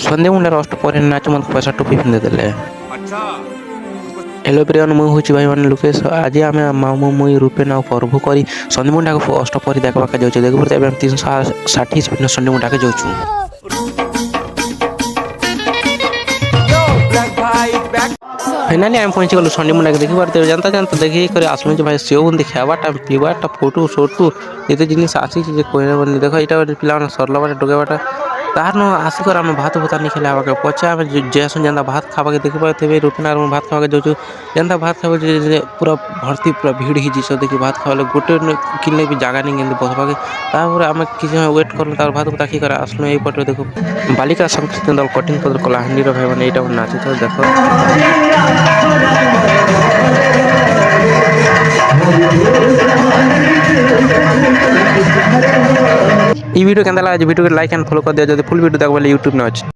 ସନ୍ଧ୍ୟା ମୁଣ୍ଡାର ଅଷ୍ଟପହରେ ନାଚ ମତେ ପଇସା ଟୋପି ପିନ୍ଧି ଦେଲେ। हेलो प्रियन मुझे हूँ भाई मैंने लुकेश आज आम मामू मुई रूपेन आ प्रभु करी सन्धि मुंडा को अष्टपहरी देखा जाऊँ देख पड़ते 360 स्पीड सन्धि मुंडा के जाऊँ फाइनाली आम पहुँची गलु सन्धि मुंडा के देखी पारते जानता जानता देखी कर आसलु भाई सेव बुंदी खावाटा पीवाटा फोटो सोटू ये जिन आसी कहने देख यहाँ पे सरला बाटे डुगाबाटा तार न आसिकर आम भात भूता नहीं खेला पचे आम जैसन जेनता भात खावा देखी पारे रूपिन भात खावा जाऊँ जेनता भात खावा पूरा भर्ती पूरा भीड़ ही देखिए भात खावा गोटे किले भी जगह नहीं केमती बसवाके तापर आम किसी वेट करूँ भात भूता खी कर आसलु यहीपटे देख बालिका संस्कृति दल कटिंग पद कलाहांडी भाई मैंने यहाँ नाची था देख वीडियो के लाइक एंड फॉलो कर दिया फुल वीडियो देख यूट्यूब में अच्छे।